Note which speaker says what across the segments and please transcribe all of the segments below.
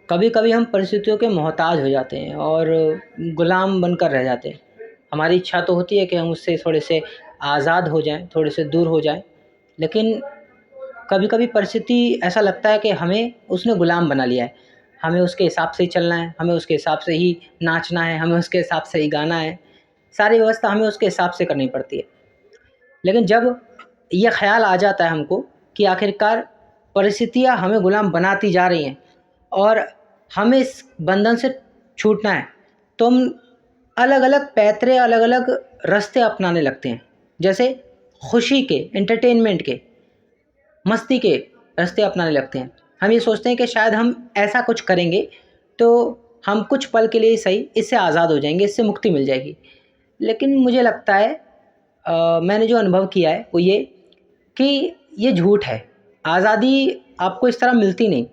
Speaker 1: कभी कभी हम परिस्थितियों के मोहताज हो जाते हैं और गुलाम बनकर रह जाते हैं। हमारी इच्छा तो होती है कि हम उससे थोड़े से आज़ाद हो जाएं, थोड़े से दूर हो जाएं, लेकिन कभी कभी परिस्थिति ऐसा लगता है कि हमें उसने गुलाम बना लिया है। हमें उसके हिसाब से ही चलना है, हमें उसके हिसाब से ही नाचना है, हमें उसके हिसाब से ही गाना है, सारी व्यवस्था हमें उसके हिसाब से करनी पड़ती है। लेकिन जब यह ख्याल आ जाता है हमको कि आखिरकार परिस्थितियाँ हमें गुलाम बनाती जा रही हैं और हमें इस बंधन से छूटना है, तो हम अलग अलग पैतरे, अलग अलग रास्ते अपनाने लगते हैं। जैसे खुशी के, एंटरटेनमेंट के, मस्ती के रास्ते अपनाने लगते हैं। हम ये सोचते हैं कि शायद हम ऐसा कुछ करेंगे तो हम कुछ पल के लिए ही सही इससे आज़ाद हो जाएंगे, इससे मुक्ति मिल जाएगी। लेकिन मुझे लगता है, मैंने जो अनुभव किया है वो ये कि ये झूठ है। आज़ादी आपको इस तरह मिलती नहीं।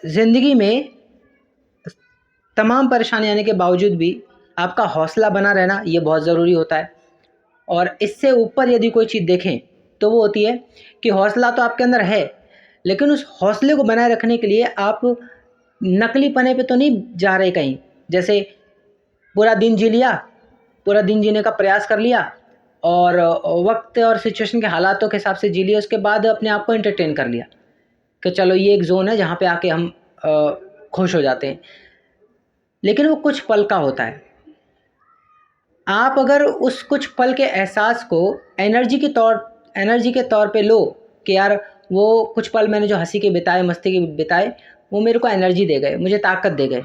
Speaker 1: ज़िंदगी में तमाम परेशानी आने के बावजूद भी आपका हौसला बना रहना ये बहुत ज़रूरी होता है। और इससे ऊपर यदि कोई चीज़ देखें तो वो होती है कि हौसला तो आपके अंदर है, लेकिन उस हौसले को बनाए रखने के लिए आप नकली पने पे तो नहीं जा रहे कहीं। जैसे पूरा दिन जी लिया, पूरा दिन जीने का प्रयास कर लिया और वक्त और सिचुएशन के हालातों के हिसाब से जी लिया, उसके बाद अपने आप को एंटरटेन कर लिया कि चलो ये एक जोन है जहाँ पे आके हम खुश हो जाते हैं। लेकिन वो कुछ पल का होता है। आप अगर उस कुछ पल के एहसास को एनर्जी के तौर पे लो कि यार वो कुछ पल मैंने जो हंसी के बिताए, मस्ती के बिताए, वो मेरे को एनर्जी दे गए, मुझे ताकत दे गए,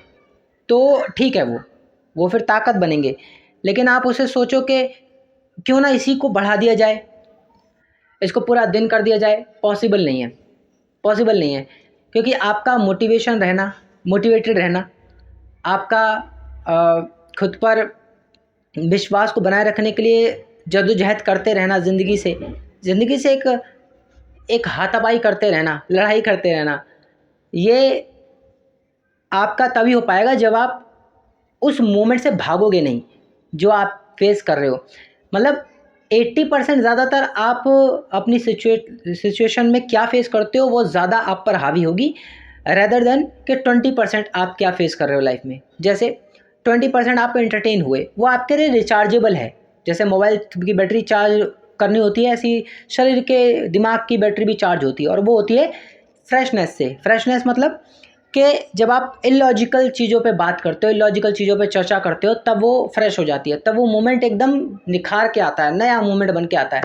Speaker 1: तो ठीक है, वो फिर ताकत बनेंगे। लेकिन आप उसे सोचो कि क्यों ना इसी को बढ़ा दिया जाए, इसको पूरा दिन कर दिया जाए, पॉसिबल नहीं है, पॉसिबल नहीं है। क्योंकि आपका मोटिवेटेड रहना, आपका खुद पर विश्वास को बनाए रखने के लिए जद्दोजहद करते रहना, ज़िंदगी से एक हाथापाई करते रहना, लड़ाई करते रहना, ये आपका तभी हो पाएगा जब आप उस मोमेंट से भागोगे नहीं जो आप फेस कर रहे हो। मतलब 80% ज़्यादातर आप अपनी सिचुएशन में क्या फेस करते हो वो ज़्यादा आप पर हावी होगी, रेदर देन कि 20% आप क्या फेस कर रहे हो लाइफ में। जैसे 20% आप एंटरटेन हुए, वो आपके लिए रिचार्जेबल है। जैसे मोबाइल की बैटरी चार्ज करनी होती है, ऐसी शरीर के, दिमाग की बैटरी भी चार्ज होती है, और वो होती है फ्रेशनेस से। फ्रेशनेस मतलब कि जब आप इलॉजिकल चीज़ों पे बात करते हो, इलॉजिकल चीज़ों पे चर्चा करते हो, तब वो फ्रेश हो जाती है, तब वो मोमेंट एकदम निखार के आता है, नया मोमेंट बन के आता है।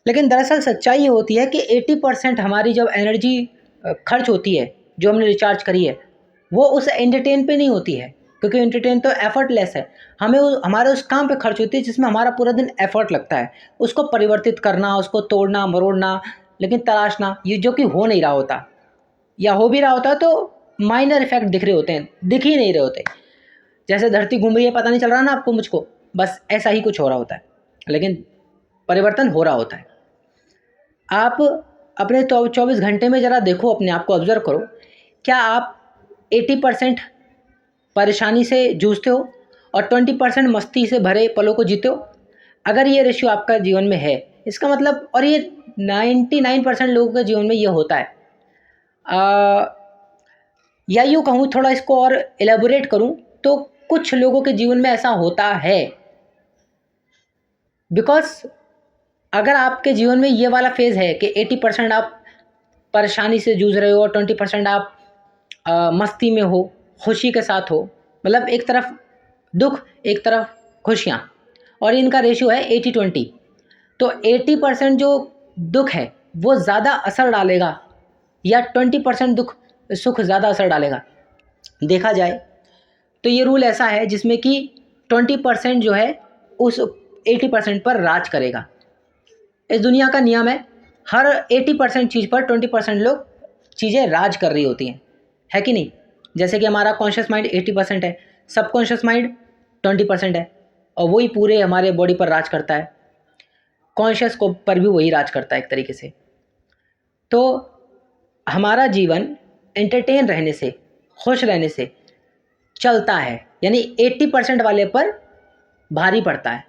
Speaker 1: लेकिन दरअसल सच्चाई ये होती है कि 80% हमारी जब एनर्जी खर्च होती है, जो हमने रिचार्ज करी है, वो उस एंटरटेन पे नहीं होती है। क्योंकि एंटरटेन तो एफर्टलेस है, हमारे उस काम पे खर्च होती है जिसमें हमारा पूरा दिन एफर्ट लगता है, उसको परिवर्तित करना, उसको तोड़ना मरोड़ना, लेकिन तराशना, ये जो कि हो नहीं रहा होता, या हो भी रहा होता है तो माइनर इफेक्ट दिख रहे होते हैं, दिख ही नहीं रहे होते। जैसे धरती घूम रही है, पता नहीं चल रहा ना आपको, मुझको, बस ऐसा ही कुछ हो रहा होता है, लेकिन परिवर्तन हो रहा होता है। आप अपने 24 घंटे में ज़रा देखो, अपने आप को ऑब्जर्व करो, क्या आप 80% परेशानी से जूझते हो और 20% मस्ती से भरे पलों को जीते हो? अगर ये रेशियो आपका जीवन में है, इसका मतलब, और ये 99% लोगों के जीवन में ये होता है, या यूँ कहूँ, थोड़ा इसको और एलेबोरेट करूँ, तो कुछ लोगों के जीवन में ऐसा होता है। बिकॉज अगर आपके जीवन में ये वाला फेज़ है कि 80% आप परेशानी से जूझ रहे हो और 20% आप मस्ती में हो, खुशी के साथ हो, मतलब एक तरफ दुख, एक तरफ खुशियाँ, और इनका रेशियो है 80-20, तो 80% जो दुख है वो ज़्यादा असर डालेगा, या 20% सुख ज़्यादा असर डालेगा? देखा जाए तो ये रूल ऐसा है जिसमें कि 20% जो है उस 80% पर राज करेगा। इस दुनिया का नियम है, हर 80% चीज़ पर 20% लोग चीज़ें राज कर रही होती हैं, है कि नहीं? जैसे कि हमारा कॉन्शियस माइंड 80% है, सबकॉन्शियस माइंड 20% है, और वही पूरे हमारे बॉडी पर राज करता है। कॉन्शियस को पर भी वही राज करता है एक तरीके से। तो हमारा जीवन एंटरटेन रहने से, खुश रहने से चलता है, यानी 80% वाले पर भारी पड़ता है।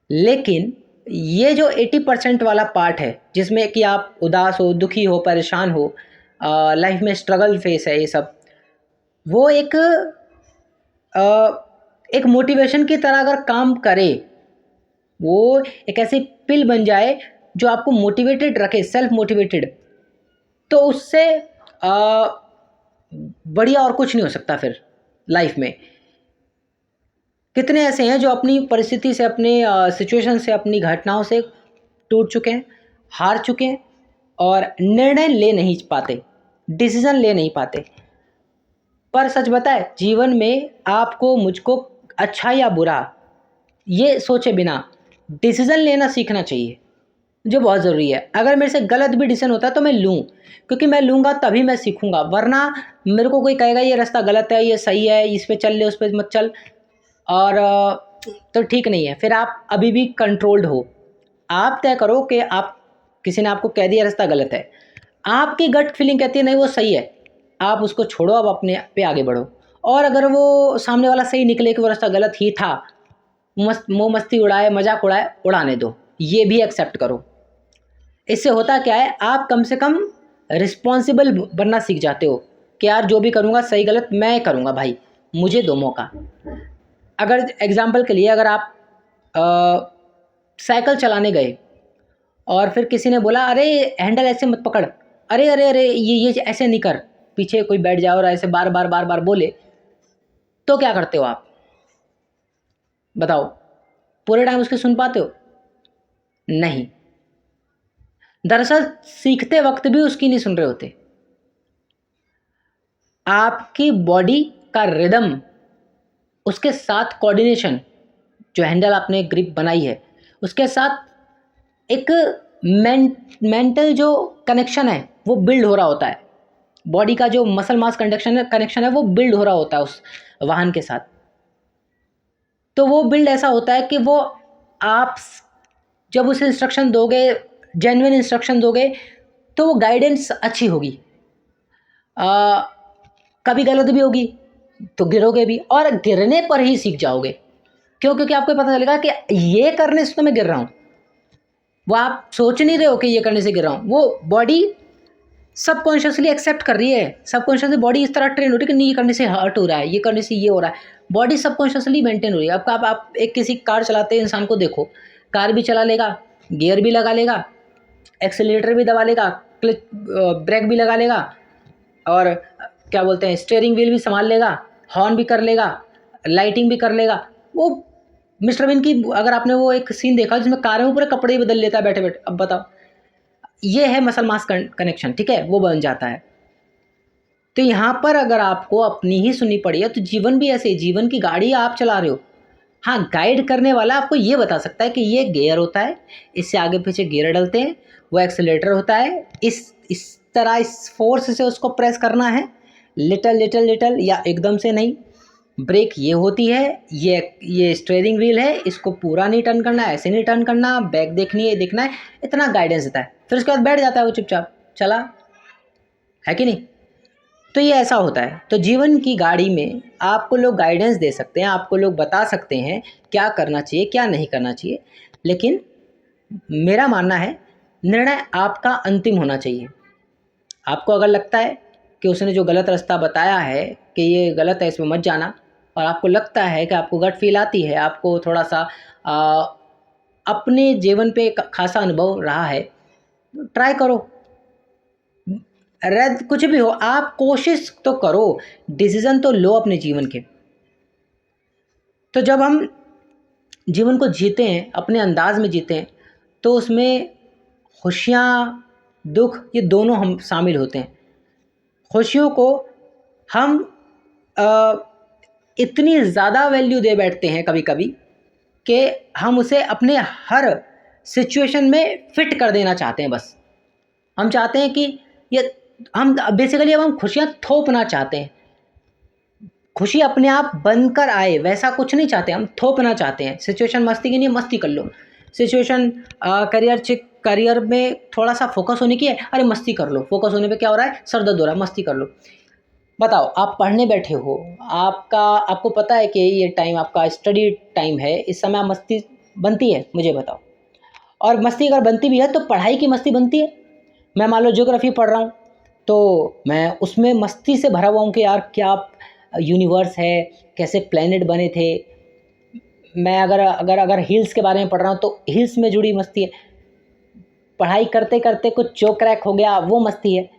Speaker 1: लेकिन ये जो 80% वाला पार्ट है जिसमें कि आप उदास हो, दुखी हो, परेशान हो, लाइफ में स्ट्रगल फेस है, ये सब वो एक मोटिवेशन की तरह अगर काम करे, वो एक ऐसी पिल बन जाए जो आपको मोटिवेटेड रखे, सेल्फ मोटिवेटेड, तो उससे बढ़िया और कुछ नहीं हो सकता फिर लाइफ में। कितने ऐसे हैं जो अपनी परिस्थिति से, अपने सिचुएशन से, अपनी घटनाओं से टूट चुके हैं, हार चुके हैं और निर्णय ले नहीं पाते, डिसीजन ले नहीं पाते। पर सच बताए, जीवन में आपको, मुझको अच्छा या बुरा ये सोचे बिना डिसीजन लेना सीखना चाहिए, जो बहुत ज़रूरी है। अगर मेरे से गलत भी डिसीजन होता है तो मैं लूँ, क्योंकि मैं लूँगा तभी मैं सीखूँगा। वरना मेरे को कोई कहेगा ये रास्ता गलत है, ये सही है, इस पे चल ले, उस पे मत चल, और तो ठीक नहीं है। फिर आप अभी भी कंट्रोल्ड हो। आप तय करो कि आप, किसी ने आपको कह दिया रास्ता गलत है, आपकी गट फीलिंग कहती है नहीं वो सही है, आप उसको छोड़ो, अब अपने पे आगे बढ़ो। और अगर वो सामने वाला सही निकले कि वो रास्ता गलत ही था, मोह मस्ती उड़ाए, मजाक उड़ाए, उड़ाने दो, ये भी एक्सेप्ट करो। इससे होता क्या है, आप कम से कम रिस्पॉन्सिबल बनना सीख जाते हो कि यार जो भी करूँगा सही गलत मैं करूँगा भाई, मुझे दो मौका। अगर एग्जाम्पल के लिए, अगर आप साइकिल चलाने गए और फिर किसी ने बोला अरे हैंडल ऐसे मत पकड़, अरे अरे अरे ये ऐसे नहीं कर, पीछे कोई बैठ जाओ और ऐसे बार बार बार बार बोले, तो क्या करते हो आप बताओ? पूरे टाइम उसके सुन पाते हो? नहीं। दरअसल सीखते वक्त भी उसकी नहीं सुन रहे होते। आपकी बॉडी का रिदम, उसके साथ कोऑर्डिनेशन, जो हैंडल आपने ग्रिप बनाई है उसके साथ एक मेंटल जो कनेक्शन है वो बिल्ड हो रहा होता है। बॉडी का जो मसल मास कनेक्शन है वो बिल्ड हो रहा होता है उस वाहन के साथ। तो वो बिल्ड ऐसा होता है कि वो, आप जब उसे इंस्ट्रक्शन दोगे, जेन्युइन इंस्ट्रक्शन दोगे, तो वो गाइडेंस अच्छी होगी। कभी गलत भी होगी तो गिरोगे भी, और गिरने पर ही सीख जाओगे। क्यों? क्योंकि आपको पता चलेगा कि ये करने से तो मैं गिर रहा हूँ, वो आप सोच नहीं रहे हो कि ये करने से गिर रहा हूँ। वो बॉडी सबकॉन्शियसली एक्सेप्ट कर रही है, सबकॉन्शियसली बॉडी इस तरह ट्रेन हो रही है कि नहीं, ये करने से हर्ट हो रहा है, ये करने से ये हो रहा है, बॉडी सबकॉन्शियसली मेंटेन हो रही है। आप एक किसी कार चलाते हैं इंसान को देखो, कार भी चला लेगा, गियर भी लगा लेगा, एक्सेलरेटर भी दबा लेगा, क्लच ब्रेक भी लगा लेगा, और क्या बोलते हैं, स्टीयरिंग व्हील भी संभाल लेगा, हॉर्न भी कर लेगा, लाइटिंग भी कर लेगा। वो मिस्टर बिन की, अगर आपने वो एक सीन देखा जिसमें कार में पूरे कपड़े ही बदल लेता है बैठे बैठे, अब बताओ, ये है मसल मास कनेक्शन, ठीक है, वो बन जाता है। तो यहाँ पर अगर आपको अपनी ही सुननी पड़ी है, तो जीवन भी ऐसे, जीवन की गाड़ी आप चला रहे हो। हाँ, गाइड करने वाला आपको ये बता सकता है कि ये गियर होता है, इससे आगे पीछे गियर डलते हैं, वो एक्सेलेरेटर होता है, इस तरह इस फोर्स से उसको प्रेस करना है, लिटल लिटल लिटल, या एकदम से नहीं। ब्रेक ये होती है, ये स्टीयरिंग व्हील है, इसको पूरा नहीं टर्न करना है, ऐसे नहीं टर्न करना, बैक देखनी है, देखना है, इतना गाइडेंस देता है। फिर उसके बाद बैठ जाता है वो चुपचाप, चला, है कि नहीं? तो ये ऐसा होता है। तो जीवन की गाड़ी में आपको लोग गाइडेंस दे सकते हैं, आपको लोग बता सकते हैं क्या करना चाहिए, क्या नहीं करना चाहिए, लेकिन मेरा मानना है निर्णय आपका अंतिम होना चाहिए। आपको अगर लगता है कि उसने जो गलत रास्ता बताया है कि ये गलत है, इसमें मत जाना, और आपको लगता है कि आपको गट फील आती है, आपको थोड़ा सा अपने जीवन पे खासा अनुभव रहा है, ट्राई करो। रद्द कुछ भी हो, आप कोशिश तो करो, डिसीजन तो लो अपने जीवन के। तो जब हम जीवन को जीते हैं, अपने अंदाज में जीते हैं, तो उसमें खुशियाँ, दुख, ये दोनों हम शामिल होते हैं। खुशियों को हम इतनी ज़्यादा वैल्यू दे बैठते हैं कभी कभी कि हम उसे अपने हर सिचुएशन में फिट कर देना चाहते हैं। बस हम चाहते हैं कि ये, हम बेसिकली अब हम खुशियाँ थोपना चाहते हैं। खुशी अपने आप बनकर आए वैसा कुछ नहीं चाहते, हम थोपना चाहते हैं। सिचुएशन मस्ती की नहीं, मस्ती कर लो। सिचुएशन करियर में थोड़ा सा फोकस होने की है, अरे मस्ती कर लो। फोकस होने पे क्या हो रहा है, सर दर्द हो रहा है, मस्ती कर लो। बताओ, आप पढ़ने बैठे हो, आपको पता है कि ये टाइम आपका स्टडी टाइम है, इस समय आप मस्ती बनती है, मुझे बताओ। और मस्ती अगर बनती भी है तो पढ़ाई की मस्ती बनती है। मैं मान लो ज्योग्राफी पढ़ रहा हूँ तो मैं उसमें मस्ती से भरा हुआ हूँ कि यार क्या यूनिवर्स है, कैसे प्लैनेट बने थे। मैं अगर अगर अगर हिल्स के बारे में पढ़ रहा हूँ तो हिल्स में जुड़ी मस्ती है। पढ़ाई करते करते कुछ जो क्रैक हो गया वो मस्ती है।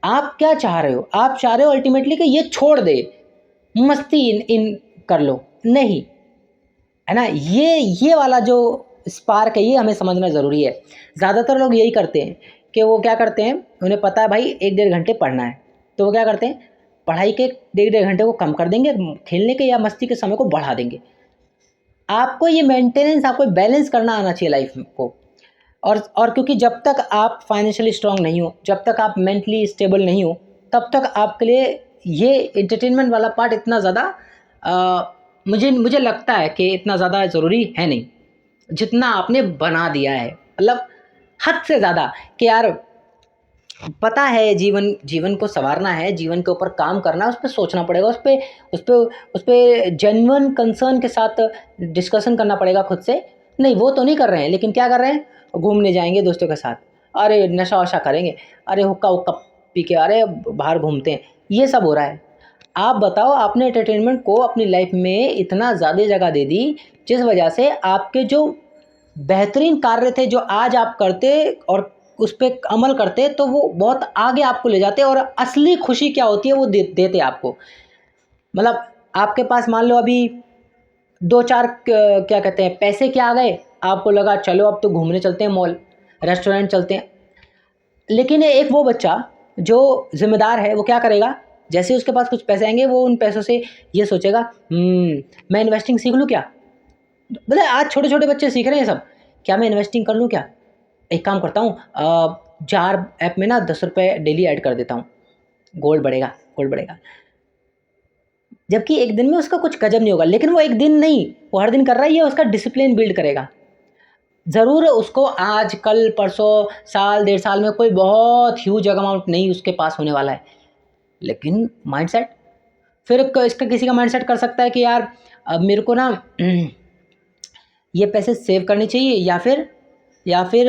Speaker 1: आप क्या चाह रहे हो? आप चाह रहे हो अल्टीमेटली कि ये छोड़ दे, मस्ती इन कर लो, नहीं, है ना। ये वाला जो स्पार्क है ये हमें समझना ज़रूरी है। ज़्यादातर लोग यही करते हैं कि वो क्या करते हैं, उन्हें पता है भाई 1-1.5 घंटे पढ़ना है, तो वो क्या करते हैं, पढ़ाई के 1-1.5 घंटे को कम कर देंगे, खेलने के या मस्ती के समय को बढ़ा देंगे। आपको ये मेंटेनेंस, आपको बैलेंस करना आना चाहिए लाइफ को। और क्योंकि जब तक आप फाइनेंशियली स्ट्रांग नहीं हो, जब तक आप मेंटली स्टेबल नहीं हो, तब तक आपके लिए ये एंटरटेनमेंट वाला पार्ट इतना ज़्यादा मुझे लगता है कि इतना ज़्यादा ज़रूरी है नहीं जितना आपने बना दिया है। मतलब हद से ज़्यादा कि यार पता है जीवन को संवारना है, जीवन के ऊपर काम करना है, उस पर सोचना पड़ेगा, उस पे जेन्युइन कंसर्न के साथ डिस्कशन करना पड़ेगा खुद से। नहीं वो तो नहीं कर रहे हैं, लेकिन क्या कर रहे हैं, घूमने जाएंगे दोस्तों के साथ, अरे नशा वशा करेंगे, अरे हुक्का हुक्का पी के अरे बाहर घूमते हैं, ये सब हो रहा है। आप बताओ, आपने एंटरटेनमेंट को अपनी लाइफ में इतना ज़्यादा जगह दे दी जिस वजह से आपके जो बेहतरीन कार्य थे जो आज आप करते और उस पर अमल करते तो वो बहुत आगे आपको ले जाते, और असली खुशी क्या होती है वो देते आपको। मतलब आपके पास मान लो अभी 2-4 क्या कहते हैं पैसे क्या आ गए, आपको लगा चलो अब तो घूमने चलते हैं, मॉल रेस्टोरेंट चलते हैं। लेकिन एक वो बच्चा जो जिम्मेदार है वो क्या करेगा, जैसे ही उसके पास कुछ पैसे आएंगे वो उन पैसों से ये सोचेगा मैं इन्वेस्टिंग सीख लूँ क्या। मतलब आज छोटे छोटे बच्चे सीख रहे हैं सब, क्या मैं इन्वेस्टिंग कर लूँ क्या, एक काम करता हूँ जार ऐप में ना 10 रुपये डेली ऐड कर देता हूँ, गोल्ड बढ़ेगा गोल्ड बढ़ेगा। जबकि एक दिन में उसका कुछ गजब नहीं होगा, लेकिन वो एक दिन नहीं, वो हर दिन कर रहा है, ये उसका डिसिप्लिन बिल्ड करेगा। ज़रूर उसको आज कल परसों साल 1.5 साल में कोई बहुत ह्यूज अमाउंट नहीं उसके पास होने वाला है, लेकिन माइंडसेट फिर इसका किसी का माइंडसेट कर सकता है कि यार अब मेरे को ना ये पैसे सेव करने चाहिए, या फिर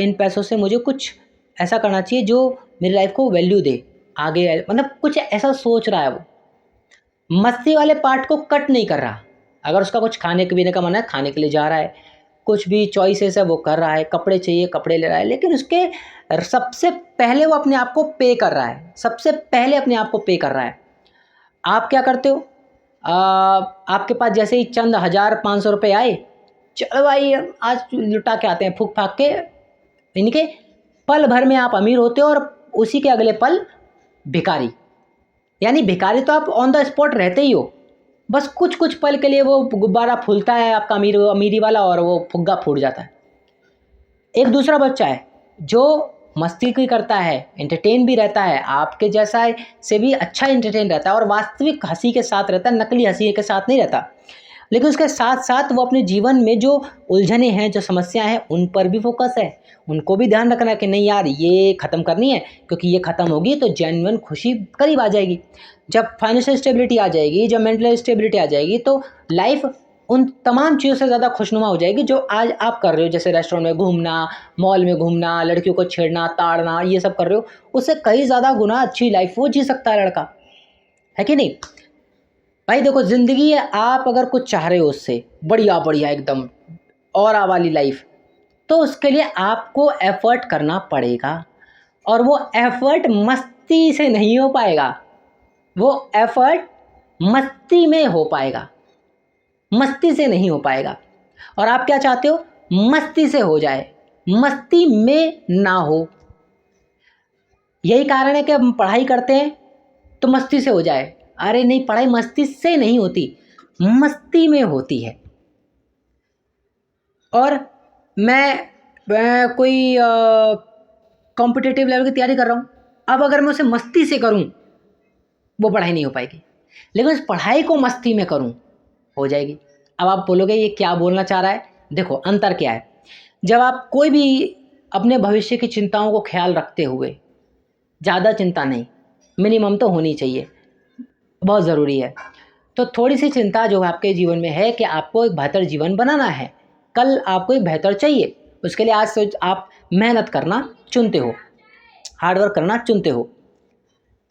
Speaker 1: इन पैसों से मुझे कुछ ऐसा करना चाहिए जो मेरी लाइफ को वैल्यू दे आगे, मतलब कुछ ऐसा सोच रहा है। वो मस्ती वाले पार्ट को कट नहीं कर रहा। अगर उसका कुछ खाने पीने का मन है खाने के लिए जा रहा है, कुछ भी चॉइसेस है वो कर रहा है, कपड़े चाहिए कपड़े ले रहा है, लेकिन उसके सबसे पहले वो अपने आप को पे कर रहा है, सबसे पहले अपने आप को पे कर रहा है। आप क्या करते हो, आपके पास जैसे ही चंद 1000-500 रुपये आए, चलो भाई आज लुटा के आते हैं, फूक फाक के, इनके पल भर में आप अमीर होते हो और उसी के अगले पल भिखारी। यानी भिखारी तो आप ऑन द स्पॉट रहते ही हो, बस कुछ कुछ पल के लिए वो गुब्बारा फूलता है आपका अमीरी वाला और वो फुग्गा फूट जाता है। एक दूसरा बच्चा है जो मस्ती भी करता है, एंटरटेन भी रहता है, आपके जैसा से भी अच्छा एंटरटेन रहता है और वास्तविक हंसी के साथ रहता है, नकली हंसी के साथ नहीं रहता। लेकिन उसके साथ साथ वो अपने जीवन में जो उलझने हैं, जो समस्याएं हैं, उन पर भी फोकस है, उनको भी ध्यान रखना है कि नहीं यार ये ख़त्म करनी है, क्योंकि ये ख़त्म होगी तो जेन्युइन खुशी करीब आ जाएगी। जब फाइनेंशियल स्टेबिलिटी आ जाएगी, जब मेंटल स्टेबिलिटी आ जाएगी, तो लाइफ उन तमाम चीज़ों से ज़्यादा खुशनुमा हो जाएगी जो आज आप कर रहे हो, जैसे रेस्टोरेंट में घूमना, मॉल में घूमना, लड़कियों को छेड़ना ताड़ना, ये सब कर रहे हो, उससे कई ज़्यादा गुना अच्छी लाइफ वो जी सकता है लड़का, है कि नहीं भाई। देखो ज़िंदगी है, आप अगर कुछ चाह रहे हो उससे बढ़िया बढ़िया एकदम ऑरा वाली लाइफ, तो उसके लिए आपको एफर्ट करना पड़ेगा, और वो एफर्ट मस्ती से नहीं हो पाएगा, वो एफर्ट मस्ती में हो पाएगा, मस्ती से नहीं हो पाएगा। और आप क्या चाहते हो, मस्ती से हो जाए, मस्ती में ना हो। यही कारण है कि हम पढ़ाई करते हैं तो मस्ती से हो जाए, अरे नहीं, पढ़ाई मस्ती से नहीं होती, मस्ती में होती है। और मैं कोई कॉम्पिटिटिव लेवल की तैयारी कर रहा हूँ, अब अगर मैं उसे मस्ती से करूँ वो पढ़ाई नहीं हो पाएगी, लेकिन उस पढ़ाई को मस्ती में करूँ हो जाएगी। अब आप बोलोगे ये क्या बोलना चाह रहा है, देखो अंतर क्या है। जब आप कोई भी अपने भविष्य की चिंताओं को ख्याल रखते हुए, ज़्यादा चिंता नहीं, मिनिमम तो होनी चाहिए, बहुत ज़रूरी है, तो थोड़ी सी चिंता जो आपके जीवन में है कि आपको एक बेहतर जीवन बनाना है, कल आपको एक बेहतर चाहिए, उसके लिए आज से आप मेहनत करना चुनते हो, हार्डवर्क करना चुनते हो,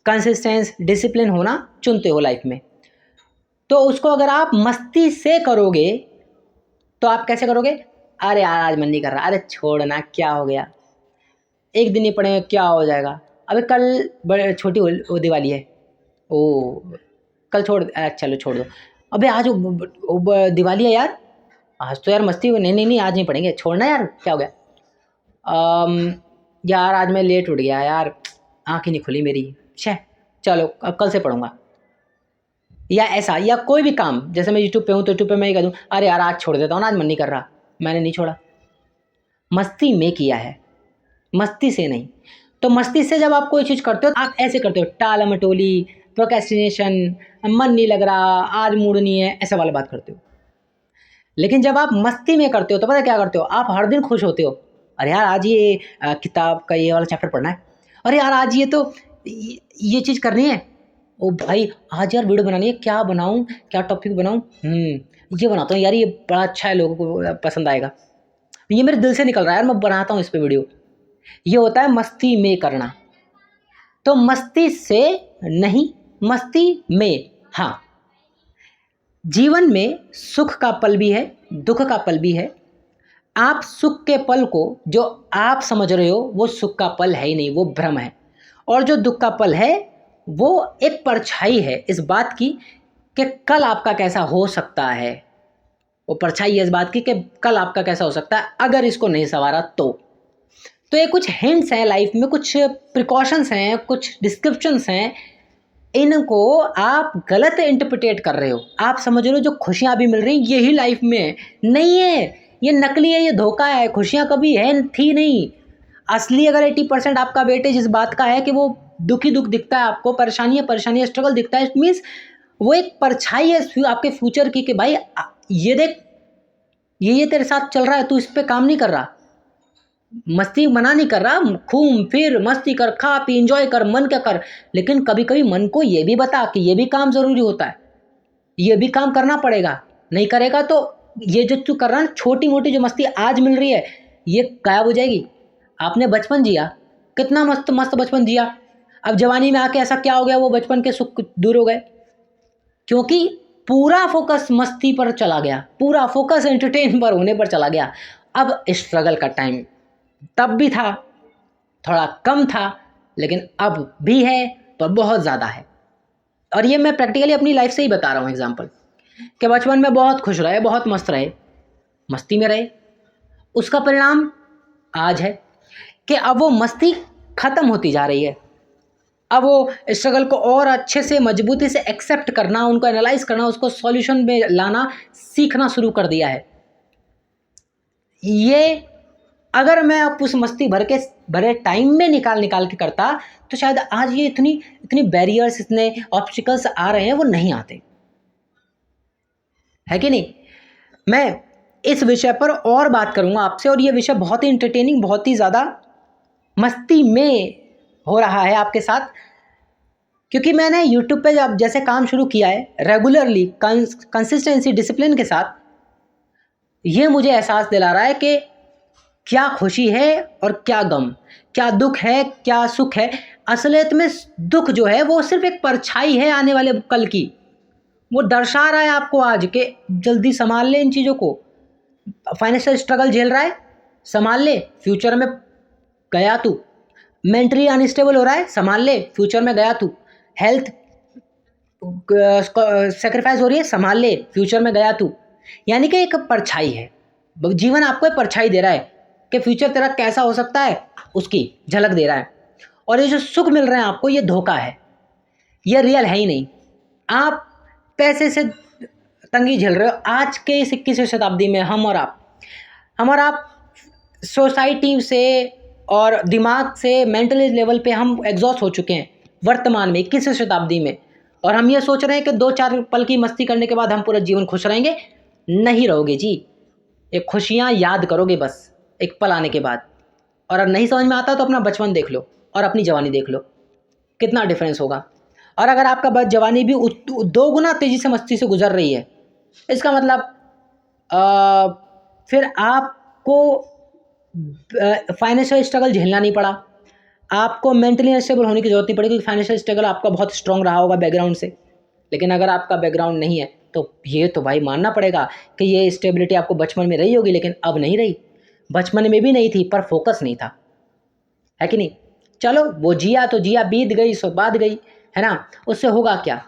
Speaker 1: कंसिस्टेंस डिसिप्लिन होना चुनते हो लाइफ में। तो उसको अगर आप मस्ती से करोगे तो आप कैसे करोगे? अरे यार आज मन नहीं कर रहा, अरे छोड़ना क्या हो गया, एक दिन ही पढ़ेंगे क्या हो जाएगा, अबे कल बड़े छोटी वो दिवाली है, ओ कल छोड़, चलो छोड़ दो, अबे आज दिवाली है यार, आज तो यार मस्ती, नहीं नहीं नहीं आज नहीं पढ़ेंगे, छोड़ना यार क्या हो गया, यार आज मैं लेट उठ गया यार, आँख ही नहीं खुली मेरी, छः चलो अब कल से पढ़ूंगा। या ऐसा, या कोई भी काम, जैसे मैं यूट्यूब पे हूँ तो यूट्यूब पे मैं ये कह दूँ अरे यार आज छोड़ देता हूँ ना, आज मन नहीं कर रहा, मैंने नहीं छोड़ा, मस्ती में किया है, मस्ती से नहीं। तो मस्ती से जब आप कोई चीज़ करते हो तो आप ऐसे करते हो, टाल मटोली, प्रोक्रेस्टिनेशन, मन नहीं लग रहा, आज मूड नहीं है, ऐसा वाला बात करते हो। लेकिन जब आप मस्ती में करते हो तो पता क्या करते हो, आप हर दिन खुश होते हो, अरे यार आज ये किताब का ये वाला चैप्टर पढ़ना है, अरे यार आज ये तो ये चीज़ करनी है, ओ भाई आज यार वीडियो बनानी है, क्या बनाऊं, क्या टॉपिक बनाऊं, ये बनाता हूँ यार, ये बड़ा अच्छा है, लोगों को पसंद आएगा, ये मेरे दिल से निकल रहा है यार, मैं बनाता हूँ इस पर वीडियो। ये होता है मस्ती में करना। तो मस्ती से नहीं, मस्ती में। हाँ, जीवन में सुख का पल भी है, दुख का पल भी है। आप सुख के पल को जो आप समझ रहे हो वो सुख का पल है ही नहीं, वो भ्रम है। और जो दुख का पल है वो एक परछाई है इस बात की कि कल आपका कैसा हो सकता है, वो परछाई है इस बात की कि कल आपका कैसा हो सकता है अगर इसको नहीं संवारा तो ये कुछ हिंट्स हैं लाइफ में, कुछ प्रिकॉशंस हैं, कुछ डिस्क्रिप्शंस हैं, इनको आप गलत इंटरप्रिटेट कर रहे हो। आप समझ रहे हो जो खुशियाँ अभी मिल रही यही लाइफ में नहीं है, ये नकली है, ये धोखा है, खुशियाँ कभी है थी नहीं। असली अगर 80% आपका वेटेज इस बात का है कि वो दुखी दुख दिखता है आपको, परेशानी स्ट्रगल दिखता है, इट मीन्स वो एक परछाई है आपके फ्यूचर की कि भाई ये देख, ये तेरे साथ चल रहा है, तू इस पर काम नहीं कर रहा, मस्ती मना नहीं कर रहा, घूम फिर मस्ती कर, खा पी एंजॉय कर, मन क्या कर, लेकिन कभी कभी मन को ये भी बता कि ये भी काम ज़रूरी होता है, ये भी काम करना पड़ेगा, नहीं करेगा तो ये जो तू कर रहा है छोटी मोटी जो मस्ती आज मिल रही है ये गायब हो जाएगी। आपने बचपन जिया, कितना मस्त मस्त बचपन जिया, अब जवानी में आके ऐसा क्या हो गया, वो बचपन के सुख दूर हो गए, क्योंकि पूरा फोकस मस्ती पर चला गया, पूरा फोकस एंटरटेन पर होने पर चला गया। अब स्ट्रगल का टाइम तब भी था, थोड़ा कम था, लेकिन अब भी है तो बहुत ज़्यादा है। और ये मैं प्रैक्टिकली अपनी लाइफ से ही बता रहा हूँ एग्जांपल, कि बचपन में बहुत खुश रहे, बहुत मस्त रहे, मस्ती में रहे, उसका परिणाम आज है कि अब वो मस्ती ख़त्म होती जा रही है। अब वो स्ट्रगल को और अच्छे से मजबूती से एक्सेप्ट करना, उनको एनालाइज करना, उसको सॉल्यूशन में लाना सीखना शुरू कर दिया है। ये अगर मैं अब उस मस्ती भरे टाइम में निकाल के करता तो शायद आज ये इतनी बैरियर्स, इतने ऑब्स्टिकल्स आ रहे हैं वो नहीं आते, है कि नहीं। मैं इस विषय पर और बात करूंगा आपसे, और ये विषय बहुत ही इंटरटेनिंग, बहुत ही ज़्यादा मस्ती में हो रहा है आपके साथ, क्योंकि मैंने यूट्यूब पे जब जैसे काम शुरू किया है रेगुलरली, कंसिस्टेंसी, डिसिप्लिन के साथ, ये मुझे एहसास दिला रहा है कि क्या खुशी है और क्या गम, क्या दुख है क्या सुख है। असलियत में दुख जो है वो सिर्फ एक परछाई है आने वाले कल की, वो दर्शा रहा है आपको आज के जल्दी संभाल ले इन चीज़ों को। फाइनेंशियल स्ट्रगल झेल रहा है, संभाल ले, फ्यूचर में गया तू। मेंटली अनस्टेबल हो रहा है, संभाल ले, फ्यूचर में गया तू। हेल्थ सेक्रीफाइस हो रही है, संभाल ले, फ्यूचर में गया तू। यानी कि एक परछाई है, जीवन आपको एक परछाई दे रहा है कि फ्यूचर तेरा कैसा हो सकता है उसकी झलक दे रहा है। और ये जो सुख मिल रहे हैं आपको ये धोखा है, ये रियल है ही नहीं। आप पैसे से तंगी झेल रहे हो। आज के इस 21वीं शताब्दी में हम और आप सोसाइटी से और दिमाग से, मेंटली लेवल पे हम एग्जॉस्ट हो चुके हैं वर्तमान में 21वीं शताब्दी में, और हम ये सोच रहे हैं कि 2-4 पल की मस्ती करने के बाद हम पूरा जीवन खुश रहेंगे। नहीं रहोगे जी, ये खुशियाँ याद करोगे बस एक पल आने के बाद। और अगर नहीं समझ में आता तो अपना बचपन देख लो और अपनी जवानी देख लो, कितना डिफरेंस होगा। और अगर आपका जवानी भी 2 गुना तेज़ी से मस्ती से गुजर रही है, इसका मतलब फिर आपको फाइनेंशियल स्ट्रगल झेलना नहीं पड़ा, आपको मेंटली अनस्टेबल होने की ज़रूरत नहीं पड़ी, क्योंकि फाइनेंशियल स्ट्रगल आपका बहुत स्ट्रॉन्ग रहा होगा बैकग्राउंड से। लेकिन अगर आपका बैकग्राउंड नहीं है तो ये तो भाई मानना पड़ेगा कि ये स्टेबिलिटी आपको बचपन में रही होगी, लेकिन अब नहीं रही। बचपन में भी नहीं थी, पर फोकस नहीं था, है कि नहीं? चलो वो जिया तो जिया, बीत गई सो बात गई, है ना, उससे होगा क्या।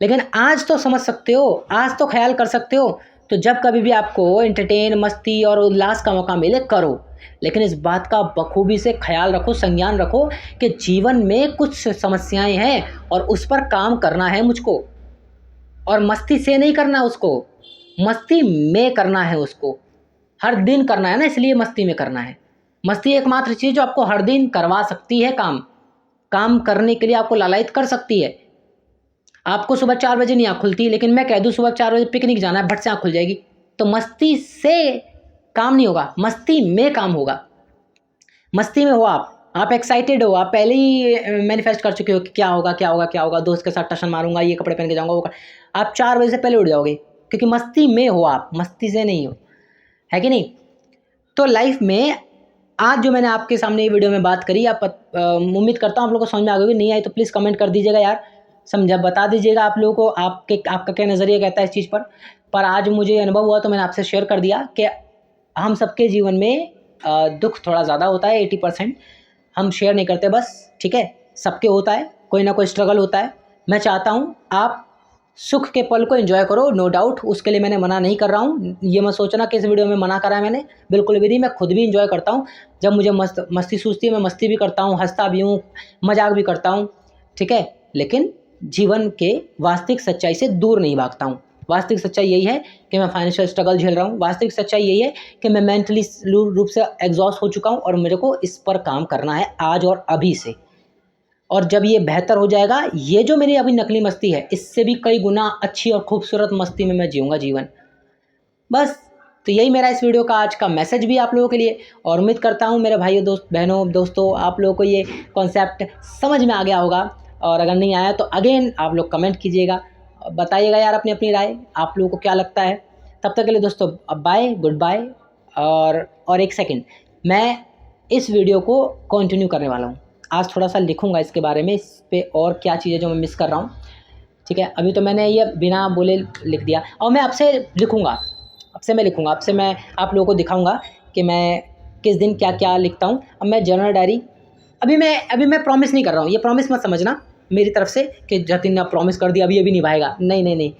Speaker 1: लेकिन आज तो समझ सकते हो, आज तो ख्याल कर सकते हो। तो जब कभी भी आपको एंटरटेन, मस्ती और उल्लास का मौका मिले करो, लेकिन इस बात का बखूबी से ख्याल रखो, संज्ञान रखो कि जीवन में कुछ समस्याएं हैं और उस पर काम करना है मुझको। और मस्ती से नहीं करना उसको, मस्ती में करना है उसको, हर दिन करना है ना, इसलिए मस्ती में करना है। मस्ती एकमात्र चीज़ जो आपको हर दिन करवा सकती है काम करने के लिए आपको लालायित कर सकती है। आपको सुबह 4 बजे नहीं आँख खुलती, लेकिन मैं कह दूँ सुबह 4 बजे पिकनिक जाना है, भट से आँख खुल जाएगी। तो मस्ती से काम नहीं होगा, मस्ती में काम होगा। मस्ती में हो आप एक्साइटेड हो, आप पहले ही मैनिफेस्ट कर चुके हो कि क्या होगा क्या होगा क्या होगा, दोस्त के साथ टशन मारूंगा, ये कपड़े पहन के जाऊंगा, वो आप 4 बजे से पहले उठ जाओगे, क्योंकि मस्ती में हो आप, मस्ती से नहीं हो, है कि नहीं? तो लाइफ में आज जो मैंने आपके सामने ये वीडियो में बात करी, आप उम्मीद करता हूँ आप लोगों को समझ में आ गई। नहीं आई तो प्लीज़ कमेंट कर दीजिएगा यार, समझा बता दीजिएगा आप लोगों को आपका क्या नज़रिया कहता है इस चीज़ पर आज मुझे अनुभव हुआ तो मैंने आपसे शेयर कर दिया कि हम सबके जीवन में दुख थोड़ा ज़्यादा होता है, 80% हम शेयर नहीं करते बस, ठीक है? सबके होता है, कोई ना कोई स्ट्रगल होता है। मैं चाहता हूँ आप सुख के पल को एंजॉय करो, नो डाउट, उसके लिए मैंने मना नहीं कर रहा हूँ। ये मत सोचना कि इस वीडियो में मना करा है मैंने, बिल्कुल भी नहीं। मैं खुद भी एंजॉय करता हूँ, जब मुझे मस्ती सूझती है मैं मस्ती भी करता हूँ, हंसता भी हूँ, मजाक भी करता हूँ, ठीक है? लेकिन जीवन के वास्तविक सच्चाई से दूर नहीं भागता हूँ। वास्तविक सच्चाई यही है कि मैं फाइनेंशियल स्ट्रगल झेल रहा हूँ। वास्तविक सच्चाई यही है कि मैं मेंटली रूप से एग्जॉस्ट हो चुका हूँ और मेरे को इस पर काम करना है आज और अभी से। और जब ये बेहतर हो जाएगा, ये जो मेरी अभी नकली मस्ती है, इससे भी कई गुना अच्छी और खूबसूरत मस्ती में मैं जीऊँगा जीवन। बस, तो यही मेरा इस वीडियो का आज का मैसेज भी आप लोगों के लिए। और उम्मीद करता हूँ मेरे भाइयों, बहनों, दोस्तों, आप लोगों को ये कॉन्सेप्ट समझ में आ गया होगा। और अगर नहीं आया तो अगेन आप लोग कमेंट कीजिएगा, बताइएगा यार अपनी अपनी राय, आप लोगों को क्या लगता है। तब तक के लिए दोस्तों अब बाय, गुड बाय। और एक सेकेंड, मैं इस वीडियो को कंटिन्यू करने वाला हूँ। आज थोड़ा सा लिखूँगा इसके बारे में, इस पर और क्या चीज़ें जो मैं मिस कर रहा हूँ, ठीक है? अभी तो मैंने ये बिना बोले लिख दिया, और मैं आपसे लिखूँगा, आपसे मैं आप लोगों को दिखाऊँगा कि मैं किस दिन क्या क्या लिखता हूँ। अब मैं जर्नल डायरी, अभी मैं प्रॉमिस नहीं कर रहा हूँ, ये प्रॉमिस मत समझना मेरी तरफ से कि जतिन ने प्रॉमिस कर दिया अभी निभाएगा, नहीं नहीं नहीं।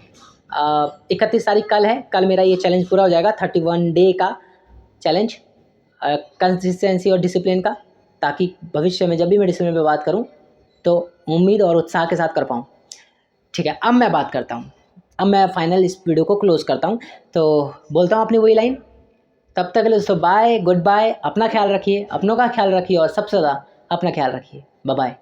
Speaker 1: 31 तारीख कल है, कल मेरा ये चैलेंज पूरा हो जाएगा, 31 डे का चैलेंज, कंसिस्टेंसी और डिसिप्लिन का, ताकि भविष्य में जब भी मैं डिसिप्लिन पे बात करूँ तो उम्मीद और उत्साह के साथ कर पाऊँ, ठीक है? अब मैं बात करता हूँ, अब मैं फाइनल इस वीडियो को क्लोज़ करता हूँ, तो बोलता हूँ अपनी वही लाइन। तब तक के लिए दोस्तों बाय, गुड बाय, अपना ख्याल रखिए, अपनों का ख्याल रखिए और सबसे ज़्यादा अपना ख्याल रखिए। Bye bye.